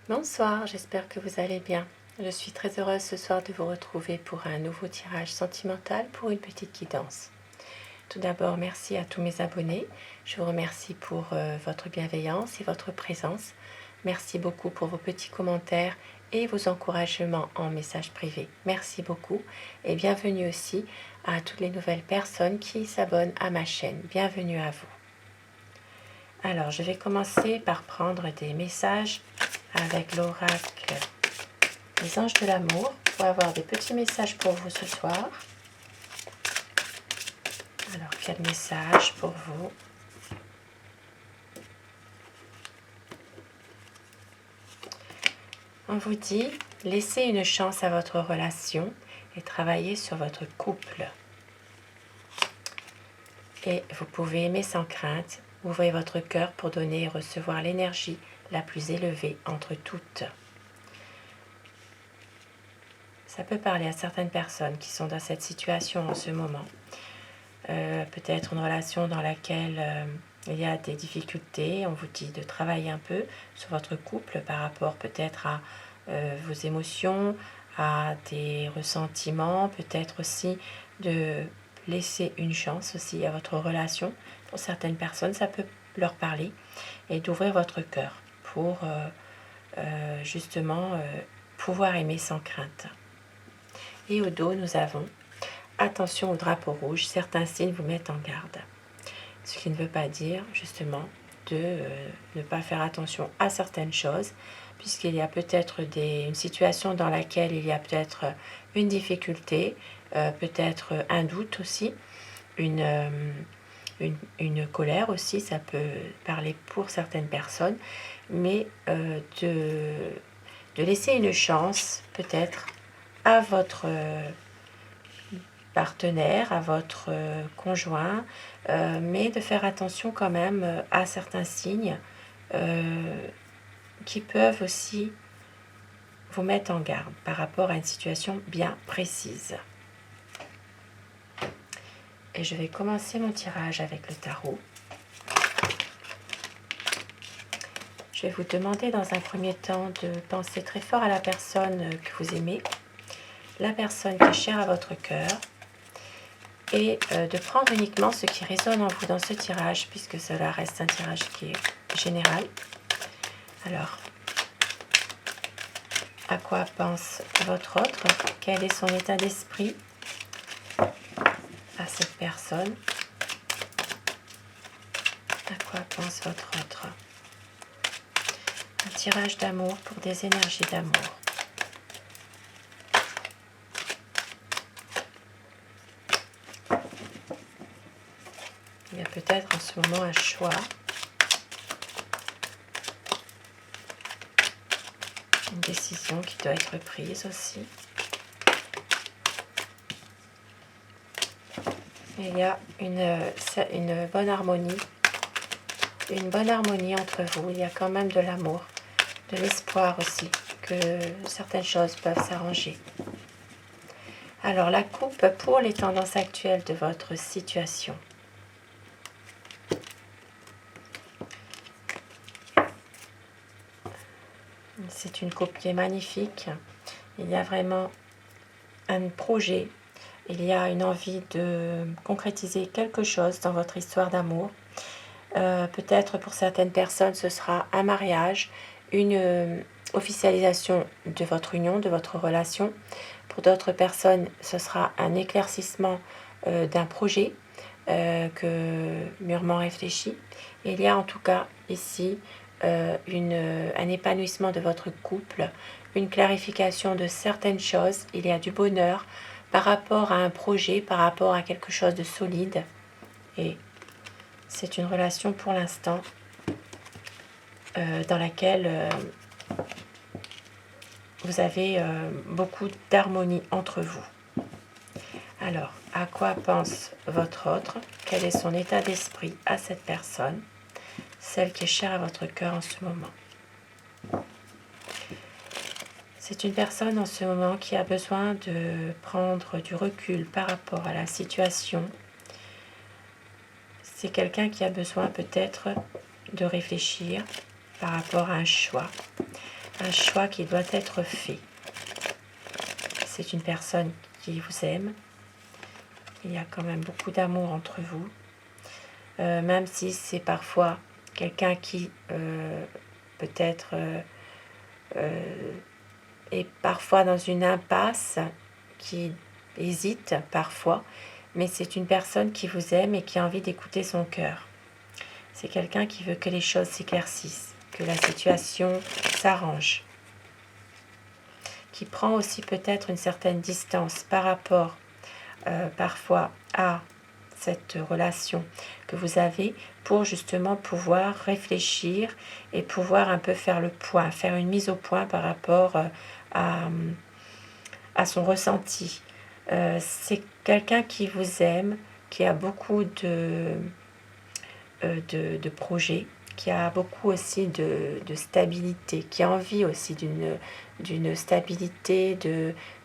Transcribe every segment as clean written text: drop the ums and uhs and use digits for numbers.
Bonsoir, j'espère que vous allez bien. Je suis très heureuse ce soir de vous retrouver pour un nouveau tirage sentimental pour une petite guidance. Tout d'abord, merci à tous mes abonnés. Je vous remercie pour votre bienveillance et votre présence. Merci beaucoup pour vos petits commentaires et vos encouragements en message privé. Merci beaucoup et bienvenue aussi à toutes les nouvelles personnes qui s'abonnent à ma chaîne. Bienvenue à vous. Alors, je vais commencer par prendre des messages avec l'oracle des anges de l'amour pour avoir des petits messages pour vous ce soir. Alors, quel message pour vous? On vous dit, laissez une chance à votre relation et travaillez sur votre couple. Et vous pouvez aimer sans crainte. Ouvrez votre cœur pour donner et recevoir l'énergie la plus élevée entre toutes. Ça peut parler à certaines personnes qui sont dans cette situation en ce moment. Peut-être une relation dans laquelle il y a des difficultés. On vous dit de travailler un peu sur votre couple par rapport peut-être à vos émotions, à des ressentiments, peut-être aussi de laisser une chance aussi à votre relation. Pour certaines personnes, ça peut leur parler et d'ouvrir votre cœur pour justement pouvoir aimer sans crainte. Et au dos, nous avons attention au drapeau rouge, certains signes vous mettent en garde. Ce qui ne veut pas dire justement de ne pas faire attention à certaines choses, puisqu'il y a peut-être une situation dans laquelle il y a peut-être une difficulté, peut-être un doute aussi, une colère aussi, ça peut parler pour certaines personnes, mais de laisser une chance peut-être à votre partenaire, à votre conjoint, mais de faire attention quand même à certains signes qui peuvent aussi vous mettre en garde par rapport à une situation bien précise. Et je vais commencer mon tirage avec le tarot. Je vais vous demander dans un premier temps de penser très fort à la personne que vous aimez, la personne qui est chère à votre cœur, et de prendre uniquement ce qui résonne en vous dans ce tirage, puisque cela reste un tirage qui est général. Alors, à quoi pense votre autre? Quel est son état d'esprit à cette personne? À quoi pense votre autre? Un tirage d'amour pour des énergies d'amour. Il y a peut-être en ce moment un choix. Une décision qui doit être prise aussi. Il y a une bonne harmonie. Une bonne harmonie entre vous. Il y a quand même de l'amour, de l'espoir aussi, que certaines choses peuvent s'arranger. Alors, la coupe pour les tendances actuelles de votre situation. C'est une coupe qui est magnifique. Il y a vraiment un projet. Il y a une envie de concrétiser quelque chose dans votre histoire d'amour. Peut-être pour certaines personnes, ce sera un mariage, une officialisation de votre union, de votre relation. Pour d'autres personnes, ce sera un éclaircissement d'un projet mûrement réfléchi. Et il y a en tout cas ici un épanouissement de votre couple, une clarification de certaines choses. Il y a du bonheur par rapport à un projet, par rapport à quelque chose de solide. Et c'est une relation pour l'instant dans laquelle vous avez beaucoup d'harmonie entre vous. Alors, à quoi pense votre autre? Quel est son état d'esprit à cette personne, celle qui est chère à votre cœur en ce moment? C'est une personne en ce moment qui a besoin de prendre du recul par rapport à la situation. C'est quelqu'un qui a besoin peut-être de réfléchir par rapport à un choix. un choix qui doit être fait. C'est une personne qui vous aime. Il y a quand même beaucoup d'amour entre vous. Même si c'est parfois quelqu'un qui peut-être est parfois dans une impasse, qui hésite parfois, mais c'est une personne qui vous aime et qui a envie d'écouter son cœur. C'est quelqu'un qui veut que les choses s'éclaircissent, que la situation s'arrange, qui prend aussi peut-être une certaine distance par rapport parfois à cette relation que vous avez pour justement pouvoir réfléchir et pouvoir un peu faire le point, faire une mise au point par rapport à son ressenti. C'est quelqu'un qui vous aime, qui a beaucoup de projets, qui a beaucoup aussi de stabilité, qui a envie aussi d'une stabilité,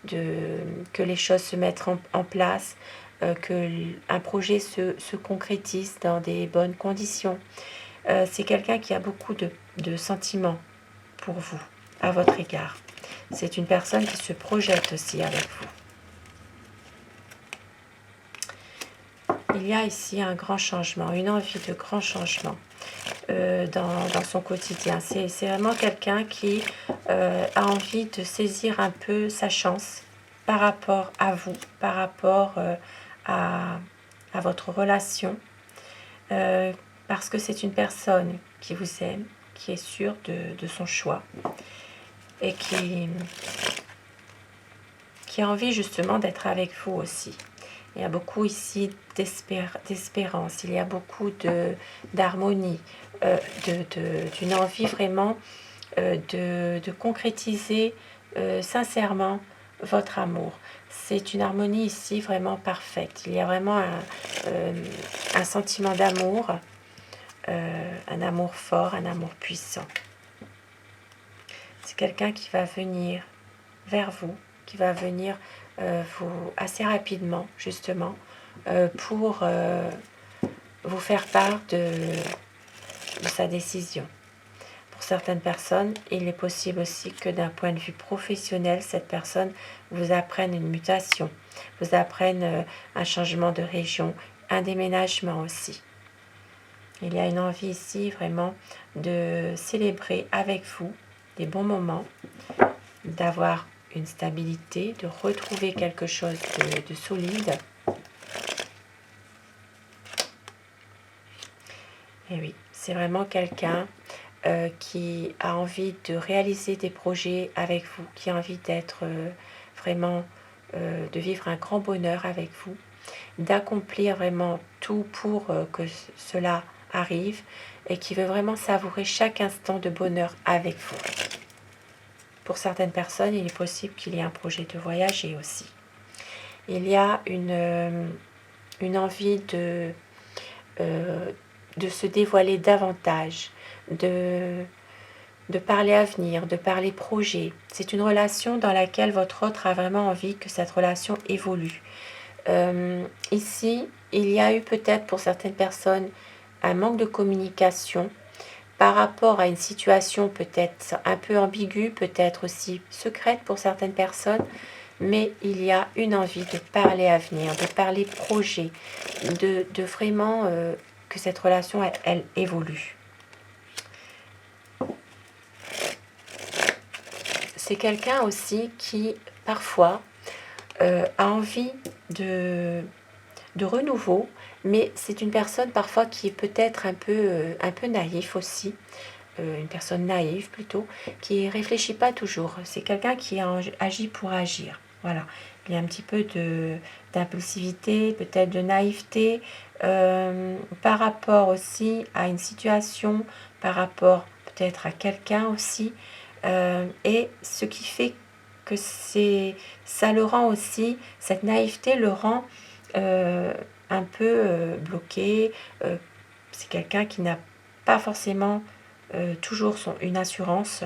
que les choses se mettent en place, qu'un projet se concrétise dans des bonnes conditions. C'est quelqu'un qui a beaucoup de sentiments pour vous, à votre égard. C'est une personne qui se projette aussi avec vous. Il y a ici un grand changement, une envie de grand changement dans son quotidien. C'est vraiment quelqu'un qui a envie de saisir un peu sa chance par rapport à vous, par rapport à votre relation, parce que c'est une personne qui vous aime, qui est sûre de son choix et qui a envie justement d'être avec vous aussi. Il y a beaucoup ici d'espérance, il y a beaucoup d'harmonie, d'une envie vraiment de concrétiser sincèrement votre amour. C'est une harmonie ici vraiment parfaite. Il y a vraiment un sentiment d'amour, un amour fort, un amour puissant. C'est quelqu'un qui va venir vers vous, qui va venir assez rapidement, justement, pour vous faire part de sa décision. Pour certaines personnes, il est possible aussi que d'un point de vue professionnel, cette personne vous apprenne une mutation, vous apprenne un changement de région, un déménagement aussi. Il y a une envie ici vraiment de célébrer avec vous des bons moments, d'avoir une stabilité, de retrouver quelque chose de solide. Et oui, c'est vraiment quelqu'un qui a envie de réaliser des projets avec vous, qui a envie d'être vraiment, de vivre un grand bonheur avec vous, d'accomplir vraiment tout pour que cela arrive et qui veut vraiment savourer chaque instant de bonheur avec vous. Pour certaines personnes, il est possible qu'il y ait un projet de voyager aussi. Il y a une envie de se dévoiler davantage, de parler avenir, de parler projet. C'est une relation dans laquelle votre autre a vraiment envie que cette relation évolue. Ici, il y a eu peut-être pour certaines personnes un manque de communication par rapport à une situation peut-être un peu ambiguë, peut-être aussi secrète pour certaines personnes, mais il y a une envie de parler avenir, de parler projet, de vraiment que cette relation, elle évolue. C'est quelqu'un aussi qui, parfois, a envie de renouveau, mais c'est une personne parfois qui est peut-être un peu naïf aussi, une personne naïve plutôt, qui réfléchit pas toujours. C'est quelqu'un qui agit pour agir. Voilà. Il y a un petit peu d'impulsivité, peut-être de naïveté, par rapport aussi à une situation, par rapport peut-être à quelqu'un aussi, et ce qui fait que ça le rend aussi, cette naïveté le rend un peu bloqué. C'est quelqu'un qui n'a pas forcément toujours une assurance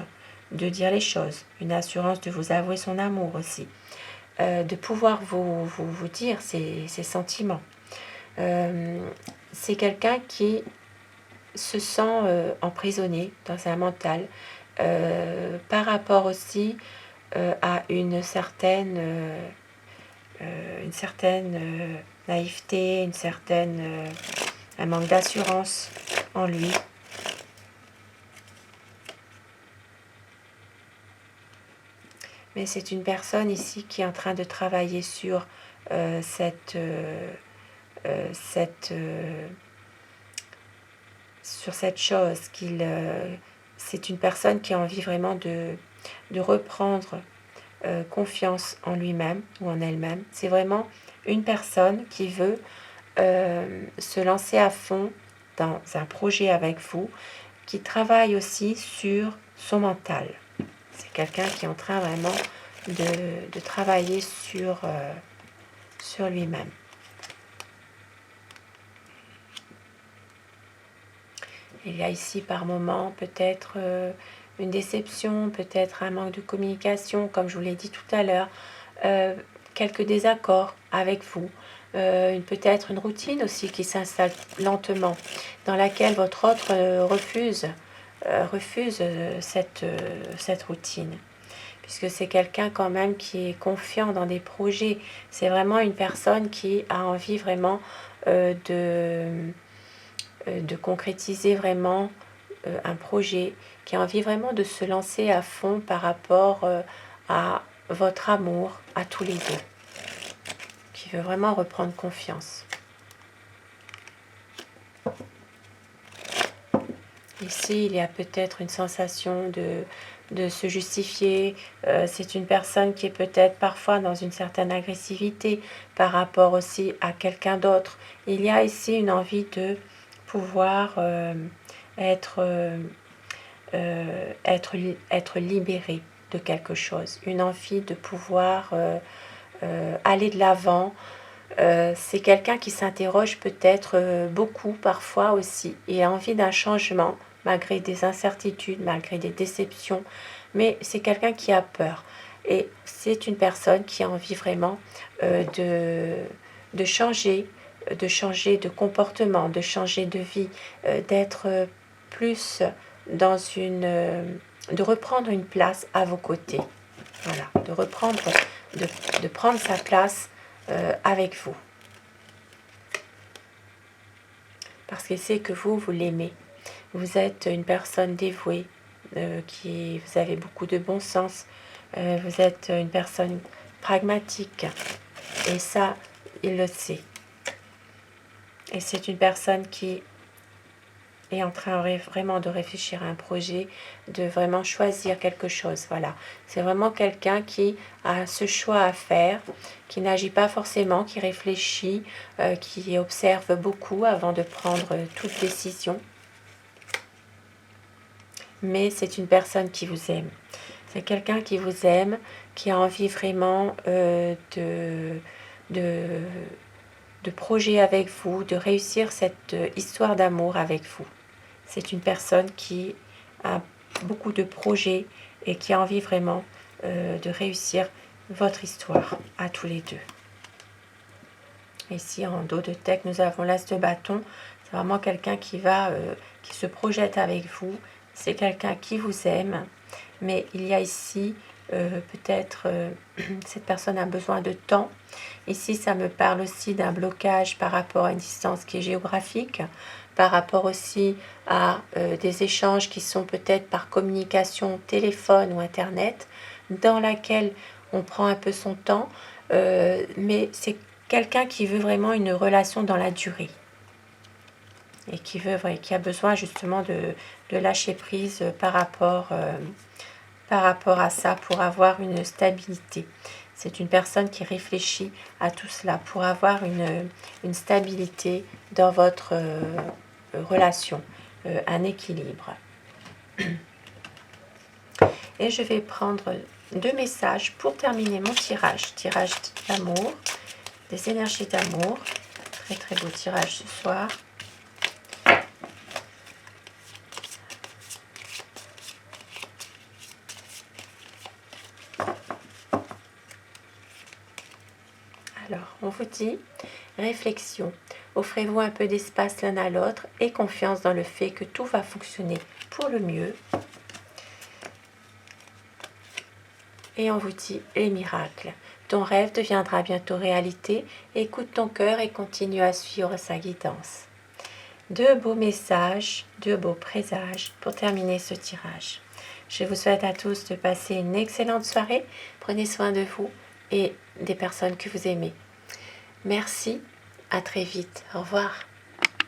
de dire les choses, une assurance de vous avouer son amour aussi, de pouvoir vous dire ses sentiments. C'est quelqu'un qui se sent emprisonné dans un mental par rapport aussi à une certaine naïveté, un manque d'assurance en lui. Mais c'est une personne ici qui est en train de travailler sur cette chose c'est une personne qui a envie vraiment de reprendre confiance en lui-même ou en elle-même. C'est vraiment une personne qui veut se lancer à fond dans un projet avec vous, qui travaille aussi sur son mental. C'est quelqu'un qui est en train vraiment de travailler sur lui-même. Il y a ici par moment peut-être une déception, peut-être un manque de communication, comme je vous l'ai dit tout à l'heure, quelques désaccords avec vous, peut-être une routine aussi qui s'installe lentement, dans laquelle votre autre refuse cette routine. Puisque c'est quelqu'un quand même qui est confiant dans des projets. C'est vraiment une personne qui a envie vraiment de concrétiser vraiment un projet, qui a envie vraiment de se lancer à fond par rapport à votre amour à tous les deux, qui veut vraiment reprendre confiance. Ici, il y a peut-être une sensation de se justifier. C'est une personne qui est peut-être parfois dans une certaine agressivité par rapport aussi à quelqu'un d'autre. Il y a ici une envie de pouvoir être libéré de quelque chose, une envie de pouvoir aller de l'avant. C'est quelqu'un qui s'interroge peut-être beaucoup parfois aussi et a envie d'un changement malgré des incertitudes, malgré des déceptions, mais c'est quelqu'un qui a peur et c'est une personne qui a envie vraiment de changer de comportement, de changer de vie, d'être plus dans de reprendre une place à vos côtés. Voilà, de prendre sa place avec vous. Parce qu'il sait que vous l'aimez. Vous êtes une personne dévouée, vous avez beaucoup de bon sens, vous êtes une personne pragmatique. Et ça, il le sait. Et c'est une personne qui est en train vraiment de réfléchir à un projet, de vraiment choisir quelque chose. Voilà, c'est vraiment quelqu'un qui a ce choix à faire, qui n'agit pas forcément, qui réfléchit, qui observe beaucoup avant de prendre toute décision. Mais c'est une personne qui vous aime. C'est quelqu'un qui vous aime, qui a envie vraiment de projet avec vous, de réussir cette histoire d'amour avec vous. C'est une personne qui a beaucoup de projets et qui a envie vraiment de réussir votre histoire à tous les deux. Ici, en dos de tête, nous avons l'as de bâton. C'est vraiment quelqu'un qui se projette avec vous. C'est quelqu'un qui vous aime. Mais il y a ici, peut-être, cette personne a besoin de temps. Ici, ça me parle aussi d'un blocage par rapport à une distance qui est géographique, par rapport aussi à des échanges qui sont peut-être par communication, téléphone ou Internet, dans laquelle on prend un peu son temps, mais c'est quelqu'un qui veut vraiment une relation dans la durée et qui a besoin justement de lâcher prise par rapport à ça pour avoir une stabilité. C'est une personne qui réfléchit à tout cela pour avoir une stabilité dans votre relation, un équilibre. Et je vais prendre 2 messages pour terminer mon tirage d'amour, des énergies d'amour. Très très beau tirage ce soir. Alors, on vous dit, réflexion. Offrez-vous un peu d'espace l'un à l'autre et confiance dans le fait que tout va fonctionner pour le mieux. et on vous dit les miracles. Ton rêve deviendra bientôt réalité. Écoute ton cœur et continue à suivre sa guidance. Deux beaux messages, deux beaux présages pour terminer ce tirage. Je vous souhaite à tous de passer une excellente soirée. Prenez soin de vous et des personnes que vous aimez. Merci, à très vite. Au revoir.